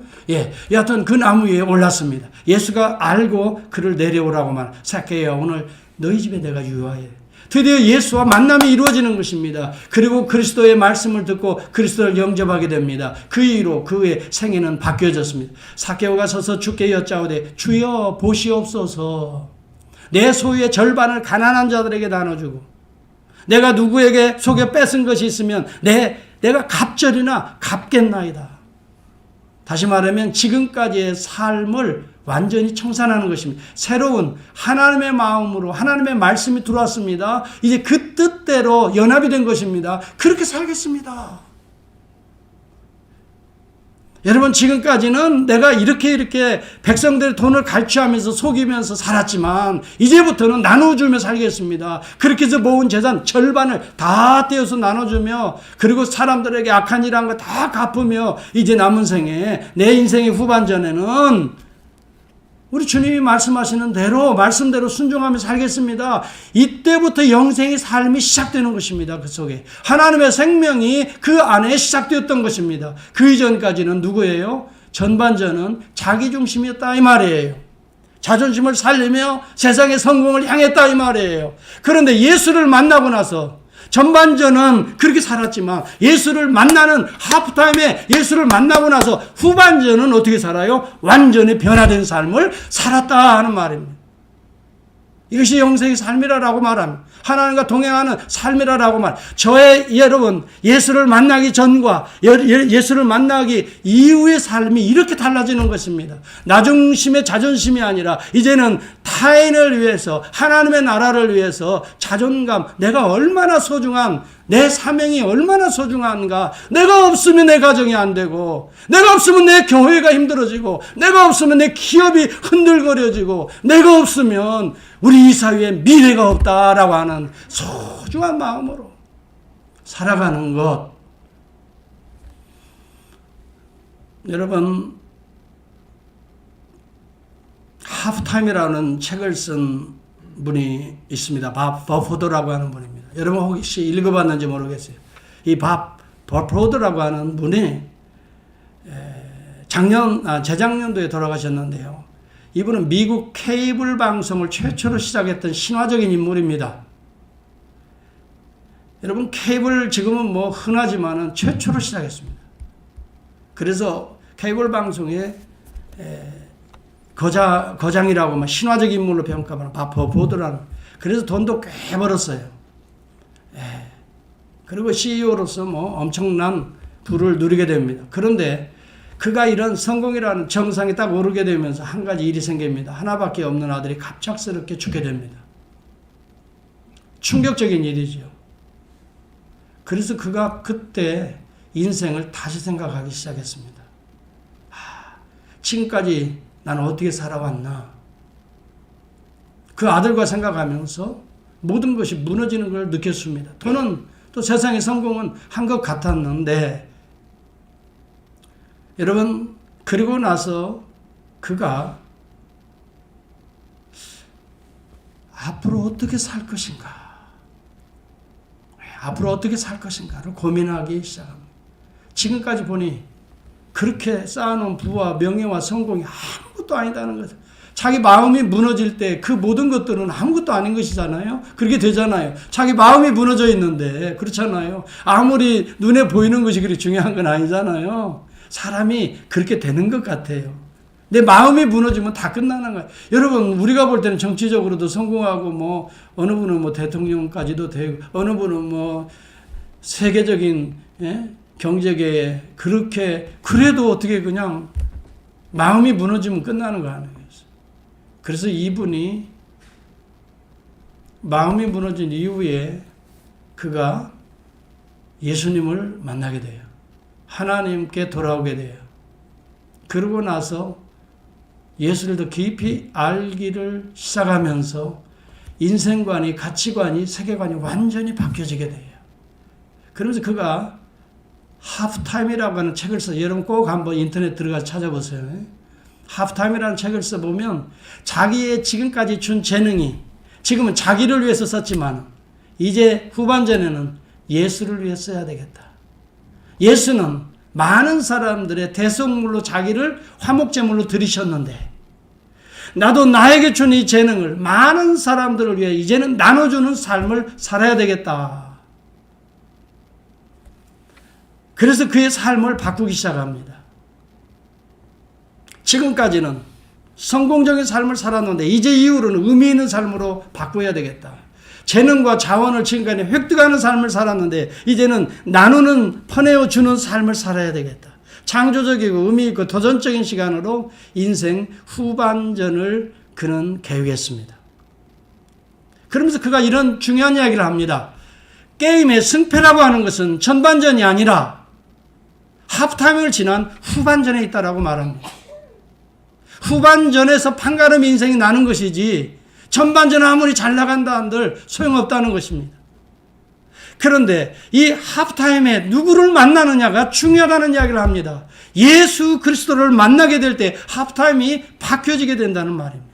여하튼 그 나무 위에 올랐습니다. 예수가 알고 그를 내려오라고 말. 삭개야, 오늘 너희 집에 내가 유하해. 드디어 예수와 만남이 이루어지는 것입니다. 그리고 그리스도의 말씀을 듣고 그리스도를 영접하게 됩니다. 그 이후로 그의 생애는 바뀌어졌습니다. 삭개오가 서서 주께 여짜오되 주여 보시옵소서. 내 소유의 절반을 가난한 자들에게 나눠주고 내가 누구에게 속여 뺏은 것이 있으면 내가 갑절이나 갚겠나이다. 다시 말하면 지금까지의 삶을 완전히 청산하는 것입니다. 새로운 하나님의 마음으로 하나님의 말씀이 들어왔습니다. 이제 그 뜻대로 연합이 된 것입니다. 그렇게 살겠습니다. 여러분, 지금까지는 내가 이렇게 백성들의 돈을 갈취하면서 속이면서 살았지만 이제부터는 나눠주며 살겠습니다. 그렇게 해서 모은 재산 절반을 다 떼어서 나눠주며 그리고 사람들에게 악한 일한 거 다 갚으며 이제 남은 생에 내 인생의 후반전에는 우리 주님이 말씀하시는 대로 말씀대로 순종하며 살겠습니다. 이때부터 영생의 삶이 시작되는 것입니다. 그 속에 하나님의 생명이 그 안에 시작되었던 것입니다. 그 이전까지는 누구예요? 전반전은 자기중심이었다 이 말이에요. 자존심을 살리며 세상의 성공을 향했다 이 말이에요. 그런데 예수를 만나고 나서 전반전은 그렇게 살았지만 예수를 만나는 하프타임에 예수를 만나고 나서 후반전은 어떻게 살아요? 완전히 변화된 삶을 살았다 하는 말입니다. 이것이 영생의 삶이라고 말합니다. 하나님과 동행하는 삶이라고 말. 저의 여러분 예수를 만나기 전과 예수를 만나기 이후의 삶이 이렇게 달라지는 것입니다. 나 중심의 자존심이 아니라 이제는 타인을 위해서 하나님의 나라를 위해서 자존감, 내가 얼마나 소중한 내 사명이 얼마나 소중한가. 내가 없으면 내 가정이 안 되고 내가 없으면 내 교회가 힘들어지고 내가 없으면 내 기업이 흔들거려지고 내가 없으면 우리 이 사회에 미래가 없다라고 하는 소중한 마음으로 살아가는 것. 여러분, 하프타임이라는 책을 쓴 분이 있습니다. 밥 버포드라고 하는 분입니다. 여러분 혹시 읽어봤는지 모르겠어요. 이 밥 버포드라고 하는 분이 재작년도에 돌아가셨는데요. 이분은 미국 케이블 방송을 최초로 시작했던 신화적인 인물입니다. 여러분, 케이블 지금은 뭐 흔하지만은 최초로 시작했습니다. 그래서 케이블 방송에 거장이라고 막 신화적 인물로 평가하는 바퍼 보드라는, 그래서 돈도 꽤 벌었어요. 그리고 CEO로서 엄청난 부를 누리게 됩니다. 그런데 그가 이런 성공이라는 정상에 딱 오르게 되면서 한 가지 일이 생깁니다. 하나밖에 없는 아들이 갑작스럽게 죽게 됩니다. 충격적인 일이죠. 그래서 그가 그때 인생을 다시 생각하기 시작했습니다. 지금까지 나는 어떻게 살아왔나? 그 아들과 생각하면서 모든 것이 무너지는 걸 느꼈습니다. 또는 또 세상의 성공은 한 것 같았는데, 여러분, 그리고 나서 그가 앞으로 어떻게 살 것인가? 앞으로 어떻게 살 것인가를 고민하기 시작합니다. 지금까지 보니 그렇게 쌓아놓은 부와 명예와 성공이 아무것도 아니다는 거죠. 자기 마음이 무너질 때 그 모든 것들은 아무것도 아닌 것이잖아요. 그렇게 되잖아요. 자기 마음이 무너져 있는데 그렇잖아요. 아무리 눈에 보이는 것이 그렇게 중요한 건 아니잖아요. 사람이 그렇게 되는 것 같아요. 내 마음이 무너지면 다 끝나는 거예요. 여러분, 우리가 볼 때는 정치적으로도 성공하고 어느 분은 대통령까지도 되고 어느 분은 세계적인 경제계에 그렇게 그래도 어떻게 그냥 마음이 무너지면 끝나는 거 아니에요. 그래서 이분이 마음이 무너진 이후에 그가 예수님을 만나게 돼요. 하나님께 돌아오게 돼요. 그러고 나서 예수를 더 깊이 알기를 시작하면서 인생관이, 가치관이, 세계관이 완전히 바뀌어지게 돼요. 그러면서 그가 하프타임이라고 하는 책을 써요. 여러분 꼭 한번 인터넷 들어가서 찾아보세요. 하프타임이라는 책을 써보면 자기의 지금까지 준 재능이, 지금은 자기를 위해서 썼지만 이제 후반전에는 예수를 위해 써야 되겠다. 예수는 많은 사람들의 대속물로 자기를 화목제물로 드리셨는데 나도 나에게 준 이 재능을 많은 사람들을 위해 이제는 나눠주는 삶을 살아야 되겠다. 그래서 그의 삶을 바꾸기 시작합니다. 지금까지는 성공적인 삶을 살았는데 이제 이후로는 의미 있는 삶으로 바꿔야 되겠다. 재능과 자원을 지금까지 획득하는 삶을 살았는데 이제는 나누는, 퍼내어주는 삶을 살아야 되겠다. 창조적이고 의미 있고 도전적인 시간으로 인생 후반전을 그는 계획했습니다. 그러면서 그가 이런 중요한 이야기를 합니다. 게임의 승패라고 하는 것은 전반전이 아니라 하프타임을 지난 후반전에 있다라고 말합니다. 후반전에서 판가름 인생이 나는 것이지 전반전은 아무리 잘 나간다 한들 소용없다는 것입니다. 그런데 이 하프타임에 누구를 만나느냐가 중요하다는 이야기를 합니다. 예수 그리스도를 만나게 될 때 하프타임이 바뀌어지게 된다는 말입니다.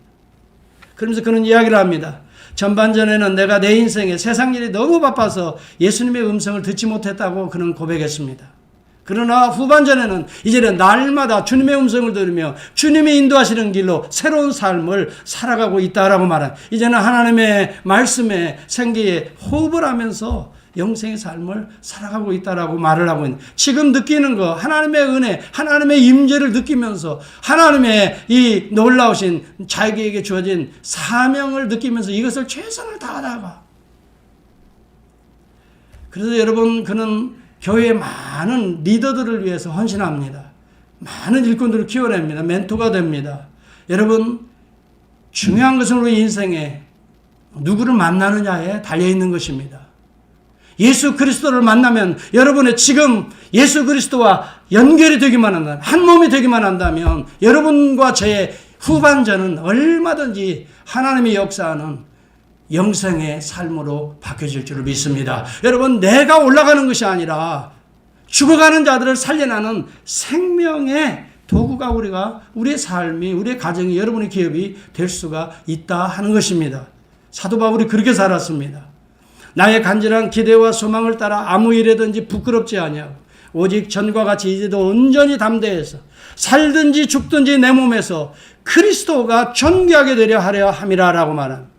그러면서 그는 이야기를 합니다. 전반전에는 내가 내 인생에 세상 일이 너무 바빠서 예수님의 음성을 듣지 못했다고 그는 고백했습니다. 그러나 후반전에는 이제는 날마다 주님의 음성을 들으며 주님이 인도하시는 길로 새로운 삶을 살아가고 있다라고 말한, 이제는 하나님의 말씀에 생기에 호흡을 하면서 영생의 삶을 살아가고 있다라고 말을 하고 있는, 지금 느끼는 거 하나님의 은혜, 하나님의 임재를 느끼면서 하나님의 이 놀라우신 자기에게 주어진 사명을 느끼면서 이것을 최선을 다하다가, 그래서 여러분, 그는 교회의 많은 리더들을 위해서 헌신합니다. 많은 일꾼들을 키워냅니다. 멘토가 됩니다. 여러분, 중요한 것은 우리 인생에 누구를 만나느냐에 달려있는 것입니다. 예수 그리스도를 만나면 여러분의 지금 예수 그리스도와 연결이 되기만 한다면, 한 몸이 되기만 한다면 여러분과 저의 후반전은 얼마든지 하나님의 역사하는 영생의 삶으로 바뀌어질 줄을 믿습니다. 여러분, 내가 올라가는 것이 아니라 죽어가는 자들을 살려내는 생명의 도구가 우리의 삶이, 우리의 가정이, 여러분의 기업이 될 수가 있다 하는 것입니다. 사도 바울이 그렇게 살았습니다. 나의 간절한 기대와 소망을 따라 아무 일에든지 부끄럽지 아니하고 오직 전과 같이 이제도 온전히 담대해서 살든지 죽든지 내 몸에서 그리스도가 존귀하게 되려 하려 함이라라고 말합니다.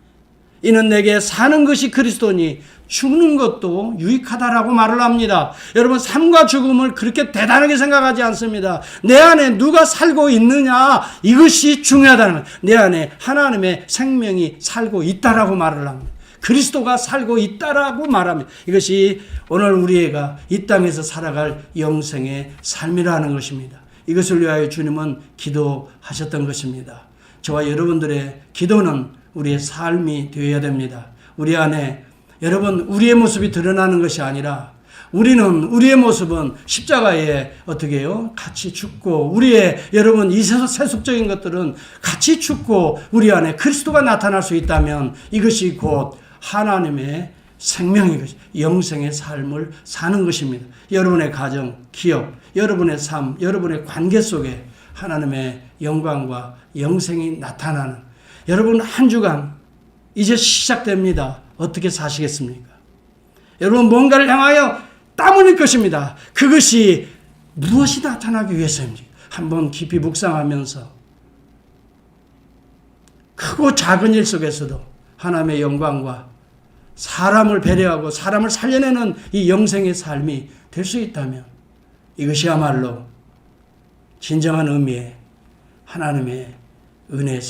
이는 내게 사는 것이 그리스도니 죽는 것도 유익하다라고 말을 합니다. 여러분, 삶과 죽음을 그렇게 대단하게 생각하지 않습니다. 내 안에 누가 살고 있느냐, 이것이 중요하다는 거예요. 내 안에 하나님의 생명이 살고 있다라고 말을 합니다. 그리스도가 살고 있다라고 말합니다. 이것이 오늘 우리가 이 땅에서 살아갈 영생의 삶이라는 것입니다. 이것을 위하여 주님은 기도하셨던 것입니다. 저와 여러분들의 기도는 우리의 삶이 되어야 됩니다. 우리 안에 여러분 우리의 모습이 드러나는 것이 아니라 우리의 모습은 십자가에 어떻게 해요? 같이 죽고 우리의 여러분 이 세속적인 것들은 같이 죽고 우리 안에 그리스도가 나타날 수 있다면 이것이 곧 하나님의 생명이 영생의 삶을 사는 것입니다. 여러분의 가정, 기업, 여러분의 삶, 여러분의 관계 속에 하나님의 영광과 영생이 나타나는 여러분 한 주간 이제 시작됩니다. 어떻게 사시겠습니까? 여러분 뭔가를 향하여 땀 흘릴 것입니다. 그것이 무엇이 나타나기 위해서인지 한번 깊이 묵상하면서 크고 작은 일 속에서도 하나님의 영광과 사람을 배려하고 사람을 살려내는 이 영생의 삶이 될 수 있다면 이것이야말로 진정한 의미의 하나님의 은혜의 삶